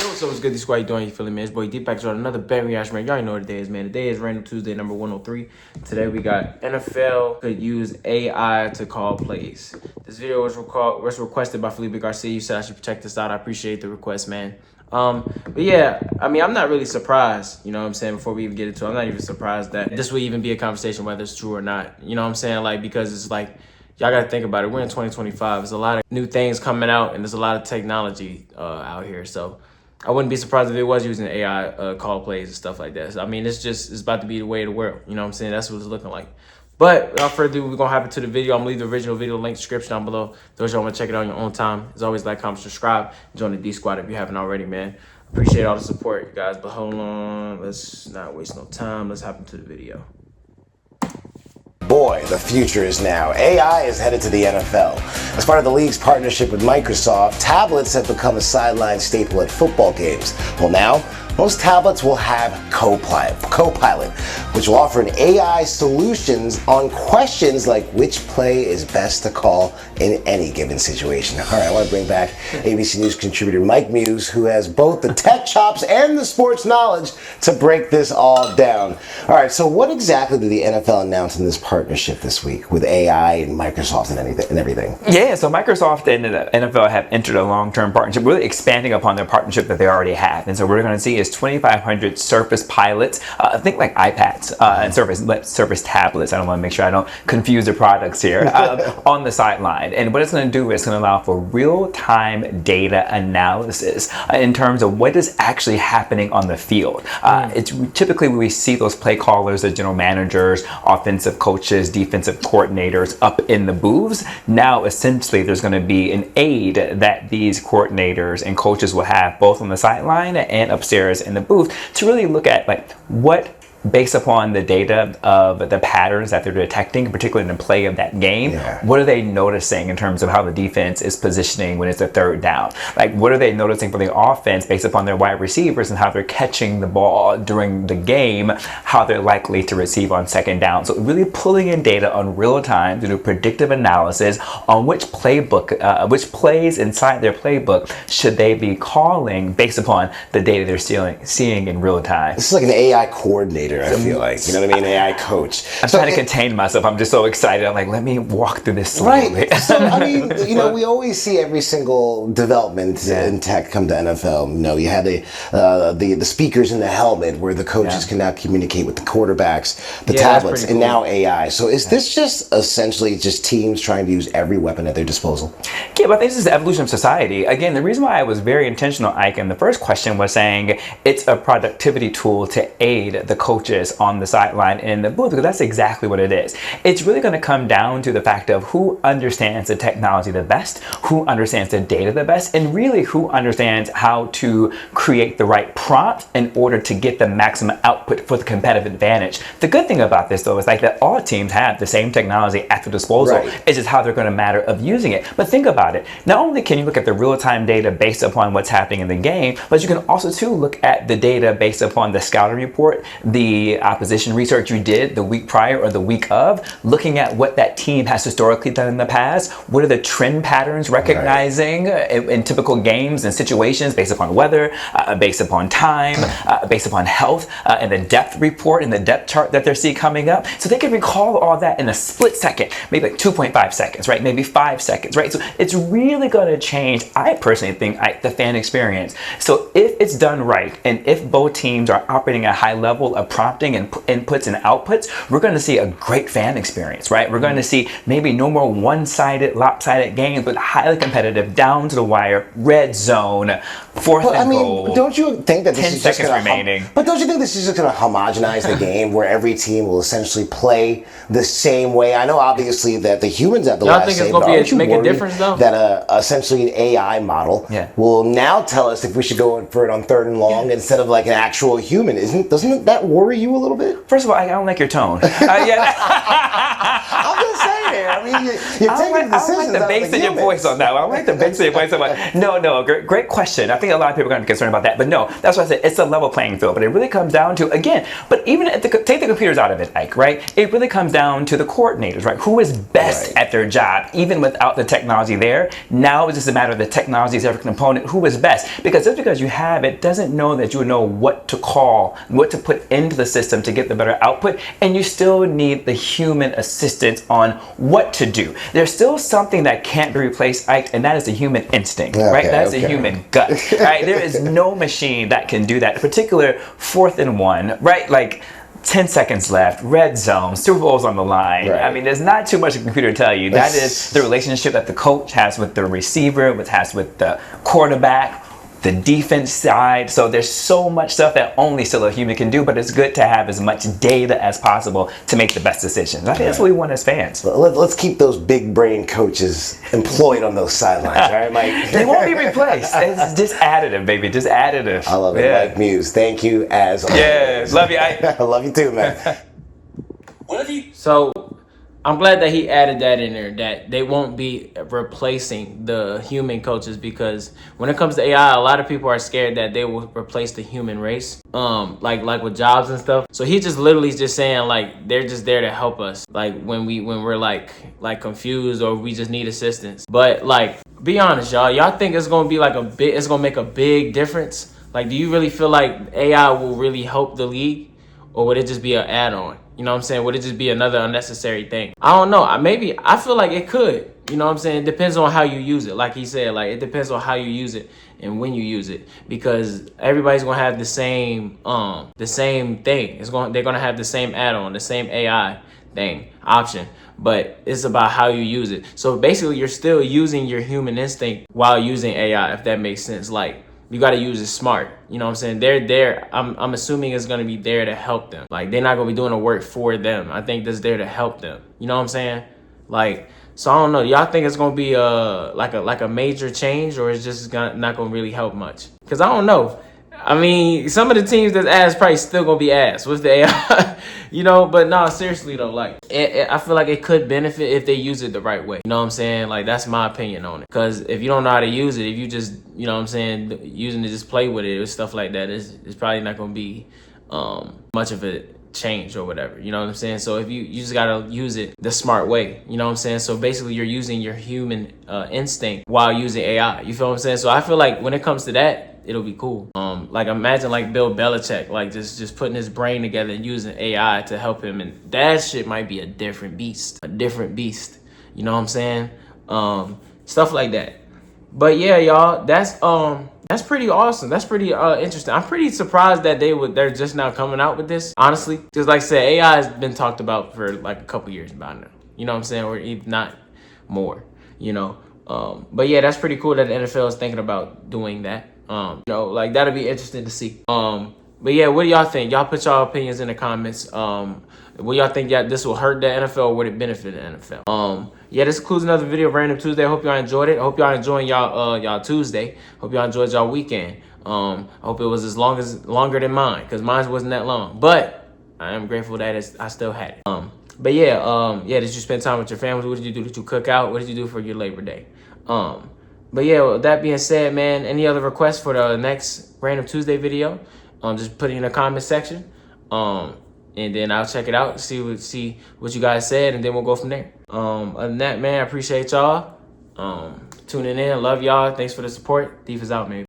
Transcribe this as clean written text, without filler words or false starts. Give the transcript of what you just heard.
What's up, it's good? This squad, you doing? You feeling, man? It's boy D back on another bang reaction, man. Y'all already know what today is, man. Today is Random Tuesday, number 103. Today we got NFL could use AI to call plays. This video was requested by Felipe Garcia. You said I should check this out. I appreciate the request, man. But yeah, I mean, I'm not really surprised, you know what I'm saying, before we even get into it. I'm not even surprised that this would even be a conversation, whether it's true or not. You know what I'm saying? Like, because it's like, y'all got to think about it. We're in 2025. There's a lot of new things coming out, and there's a lot of technology out here. So I wouldn't be surprised if it was using AI call plays and stuff like that. So, I mean, it's about to be the way of the world. You know what I'm saying? That's what it's looking like. But without further ado, we're going to hop into the video. I'm going to leave the original video link description down below. Those y'all want to check it out on your own time. As always, like, comment, subscribe. Join the D Squad if you haven't already, man. Appreciate all the support, you guys. But hold on. Let's not waste no time. Let's hop into the video. Boy, the future is now. AI is headed to the NFL. As part of the league's partnership with Microsoft, tablets have become a sideline staple at football games. Well, now, most tablets will have Copilot, which will offer an AI solutions on questions like which play is best to call in any given situation. All right, I want to bring back ABC News contributor Mike Muse, who has both the tech chops and the sports knowledge to break this all down. All right, so what exactly did the NFL announce in this partnership this week with AI and Microsoft and everything? Yeah, so Microsoft and the NFL have entered a long-term partnership, really expanding upon their partnership that they already have. And so what we're going to see is 2,500 Surface Pilots, think like iPads and Surface tablets. I don't want to make sure I don't confuse the products here, on the sideline. And what it's going to do is it's going to allow for real-time data analysis in terms of what is actually happening on the field. It's typically we see those play callers, the general managers, offensive coaches, defensive coordinators up in the booths. Now, essentially, there's going to be an aid that these coordinators and coaches will have both on the sideline and upstairs in the booth to really look at like what, based upon the data of the patterns that they're detecting, particularly in the play of that game, what are they noticing in terms of how the defense is positioning when it's a third down? Like, what are they noticing for the offense based upon their wide receivers and how they're catching the ball during the game, how they're likely to receive on second down? So really pulling in data on real time to do predictive analysis on which playbook, which plays inside their playbook should they be calling based upon the data they're seeing in real time. This is like an AI coordinator. I feel like, you know what I mean? AI coach. I'm trying to contain myself. I'm just so excited. I'm like, let me walk through this slowly. Right. So, I mean, you know, we always see every single development in tech come to NFL. You know, you have the speakers in the helmet where the coaches can now communicate with the quarterbacks, the tablets, and now AI. So is this just essentially just teams trying to use every weapon at their disposal? Yeah, but I think this is the evolution of society. Again, the reason why I was very intentional, Ike, in the first question was saying it's a productivity tool to aid the coaches on the sideline and in the booth, because that's exactly what it is. It's really going to come down to the fact of who understands the technology the best, who understands the data the best, and really who understands how to create the right prompt in order to get the maximum output for the competitive advantage. The good thing about this, though, is like that all teams have the same technology at their disposal. It's just how they're going to matter of using it. But think about it. Not only can you look at the real-time data based upon what's happening in the game, but you can also too look at the data based upon the scouting report, the opposition research you did the week prior or the week of, looking at what that team has historically done in the past. What are the trend patterns recognizing in typical games and situations based upon weather, based upon time, based upon health, and the depth report and the depth chart that they're seeing coming up. So they can recall all that in a split second, maybe like 2.5 seconds, right? Maybe 5 seconds, right? So it's really going to change, I personally think, the fan experience. So if it's done right, and if both teams are operating at a high level of prompting and inputs and outputs, we're going to see a great fan experience, right? We're going to see maybe no more one-sided, lopsided games, but highly competitive, down to the wire, red zone, fourth and goal. Don't you think that this 10 is just seconds remaining? But don't you think this is just going to homogenize the game, where every team will essentially play the same way? I know obviously that the humans have the last say. Y'all think it's going to make a difference though? That essentially an AI model will now tell us if we should go for it on third and long instead of like an actual human. Doesn't that worry you a little bit? First of all, I don't like your tone. I'm just saying. I mean, you're taking decisions. I like the bass in your voice on that one. I like the bass in your voice on that. No, great question. I think a lot of people are going to be concerned about that. But no, that's why I said it's a level playing field. But it really comes down to, again, but even at take the computers out of it, Ike, right? It really comes down to the coordinators, right? Who is best at their job, even without the technology there. Now it's just a matter of the technology's every component. Who is best? Because just because you have it doesn't know that you know what to call, what to put into the system to get the better output. And you still need the human assistance on what to do. There's still something that can't be replaced, Ike, and that is the human instinct, right? That's the human gut, right? There is no machine that can do that. In particular, 4th and 1, right? Like 10 seconds left, red zone, Super Bowl's on the line. Right. I mean, there's not too much a computer tell you. That is the relationship that the coach has with the receiver, has with the quarterback, the defense side. So there's so much stuff that only still a human can do, but it's good to have as much data as possible to make the best decisions. I think that's what we want as fans. Let's keep those big brain coaches employed on those sidelines, all right, Mike? They won't be replaced. It's just additive, baby, just additive. I love it, Mike Muse. Thank you as always. Yes, love you, Ike. I love you too, man. So I'm glad that he added that in there, that they won't be replacing the human coaches, because when it comes to AI, a lot of people are scared that they will replace the human race, like with jobs and stuff. So he just literally just saying like they're just there to help us, like when we're like confused or we just need assistance. But like, be honest, y'all think it's gonna be like it's gonna make a big difference? Like, do you really feel like AI will really help the league, or would it just be an add-on? You know what I'm saying? Would it just be another unnecessary thing? I don't know. I feel like it could. You know what I'm saying? It depends on how you use it. Like he said, like it depends on how you use it and when you use it, because everybody's gonna have the same thing. They're gonna have the same add-on, the same AI option, but it's about how you use it. So basically, you're still using your human instinct while using AI, if that makes sense. Like, you got to use it smart. You know what I'm saying? They're there. I'm assuming it's going to be there to help them. Like, they're not going to be doing the work for them. I think that's there to help them. You know what I'm saying? Like, so I don't know. Y'all think it's going to be like a major change, or it's just not going to really help much? Because I don't know. I mean, some of the teams that's ass probably still going to be ass with the AI, you know? But no, seriously though, like, I feel like it could benefit if they use it the right way. You know what I'm saying? Like, that's my opinion on it. Because if you don't know how to use it, if you just, you know what I'm saying, using it, just play with it or stuff like that, it's probably not going to be much of a change or whatever. You know what I'm saying? So if you just got to use it the smart way. You know what I'm saying? So basically, you're using your human instinct while using AI. You feel what I'm saying? So I feel like when it comes to that, it'll be cool. Like, imagine like Bill Belichick, like just putting his brain together and using AI to help him, and that shit might be a different beast. You know what I'm saying? Stuff like that. But yeah, y'all, that's pretty awesome. That's pretty interesting. I'm pretty surprised that they're just now coming out with this, honestly. Because like I said, AI has been talked about for like a couple years by now. You know what I'm saying? Or if not more, you know. But yeah, that's pretty cool that the NFL is thinking about doing that. You know, like, that'll be interesting to see. But yeah, what do y'all think? Y'all put y'all opinions in the comments. What y'all think this will hurt the NFL, or would it benefit the NFL? Yeah, this concludes another video of Random Tuesday. I hope y'all enjoyed it. I hope y'all enjoying y'all Tuesday. Hope y'all enjoyed y'all weekend. I hope it was longer than mine, because mine wasn't that long. But I am grateful that I still had it. But yeah, did you spend time with your family? What did you do? Did you cook out? What did you do for your Labor Day? But yeah, with that being said, man, any other requests for the next Random Tuesday video, just put it in the comment section. And then I'll check it out, see what you guys said, and then we'll go from there. Other than that, man, I appreciate y'all tuning in. Love y'all. Thanks for the support. Deef is out, man.